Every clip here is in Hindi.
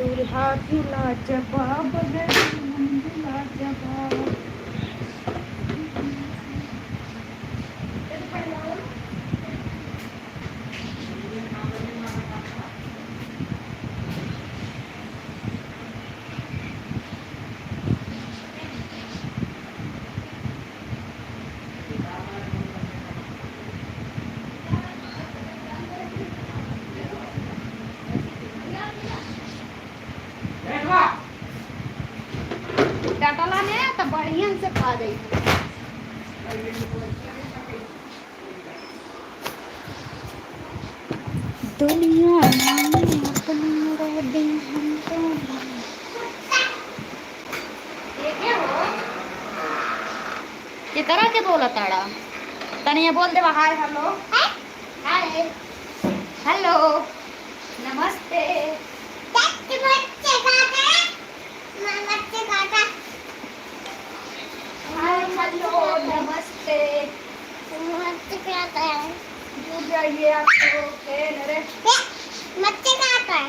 दूल्हा दूल्हा जवाब है दूल्हा जवाब। डटला ने तो बढ़िया से खा दे। दुनिया में अपनी रह दी हमको। देखे हो ये तरह के बोला ताड़ा तनिया बोल दे हाय हेलो हाय हेलो नमस्ते। हाय हेलो नमस्ते नमस्ते क्या है दूर जाइए आपको रे मच्छी खाता है।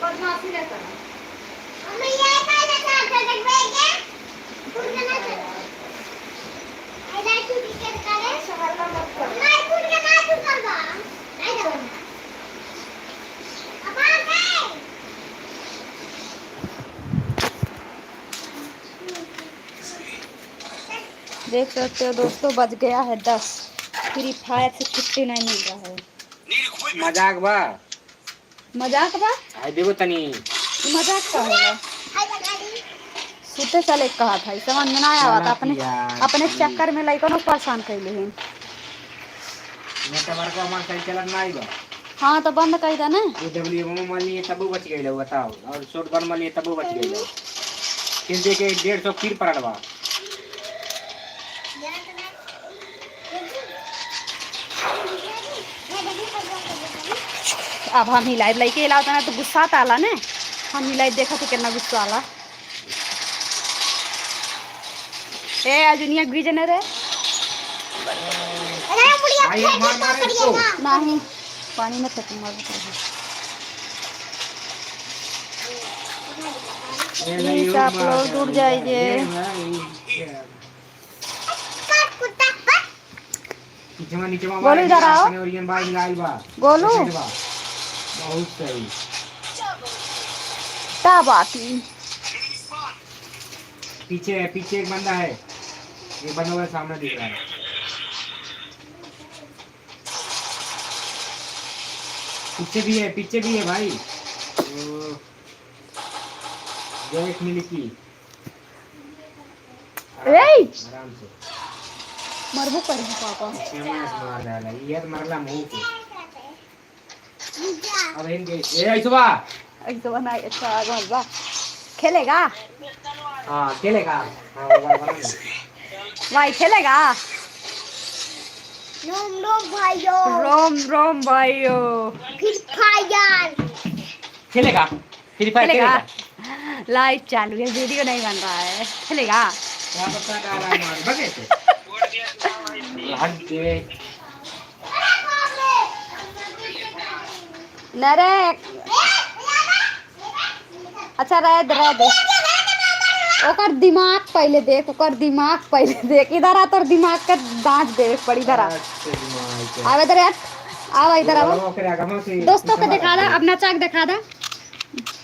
बदमाशी नहीं करना। हमें ये खाना चाहते हैं बेटे कुछ ना कर ऐसा तू दिक्कत करे शहर मत कर नहीं कुछ ना तू करवा नहीं कर अब आ गए। देख सकते हो दोस्तों बज गया है 10। फ्री फायर से छुट्टी नहीं मिल रहा है। मजाक बा आई देखो तनी मजाक का होला सुते चले कहा था समझ में ना आया था अपने चक्कर में लइका नो परेशान कैले हैं। नेटवर्क हमार सही चलत नहीं बा। हाँ तो बंद कर दे ना। ये डब्ल्यू में मान लिए तब बच गई लो बताओ और शॉर्ट वन मान लिए तब बच गई लो किंतु के 150 फिर पड़वा। अब हम हिलाई लइके हिलावता ना तो गुस्सा आला ने हम हिलाई देखा तो कितना गुस्सा आला। ए अजुनिया गिज ने रे नहीं पानी में फेंक मार प्लीज आप लोग दूर जाइए। गोलू इधर आओ गोलू बहुत सही क्या बात है। पीछे पीछे एक बंदा है ये बंदा हुआ सामने दिख रहा है। पीछे भी है भाई देख मिलकी आराम से मरबो कर पापा मार डाला ये मरला मुंह पे अब इनके ए आइसबा ना अच्छा बा खेलेगा। हां खेलेगा हां भाई खेलेगा रोम रोम भाइयों फिर फायर खेलेगा खेलेगा लाइव चालू है वीडियो नहीं बन रहा है। खेलेगा क्या पता डाला मार बगे हट दे नरे अच्छा रह दे ओकर दिमाग पहले देख इधर आ तोर दिमाग का दांत देख पड़ी इधर आ आवे इधर आओ इधर आओ दोस्तों को दिखा दा अपना चाक दिखा दा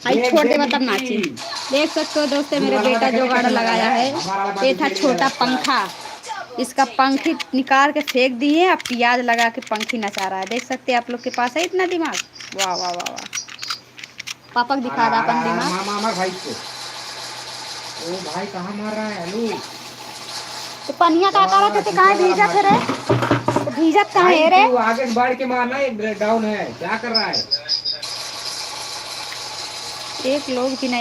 आई छोड़ दे मतलब नाची। देख सकते हो दोस्तों मेरे बेटा जो गाड़ा लगाया है ये था छोटा पंखा इसका पंखी निकाल के फेंक दिए अब प्याज लगा के पंखी नचा रहा है। देख सकते हैं आप लोग के पास है इतना दिमाग। वाह वाह वाह वाह पापा को दिखा रहा अपन दिमाग। मामा भाई को ओ भाई कहां मार रहा है अलू तो पनिया का करा थे कहां भीजत है रे तो भीजत कहां है रे तू आगे बढ़ के मारना एक डाउन है क्या कर रहा है एक लोग भी नहीं।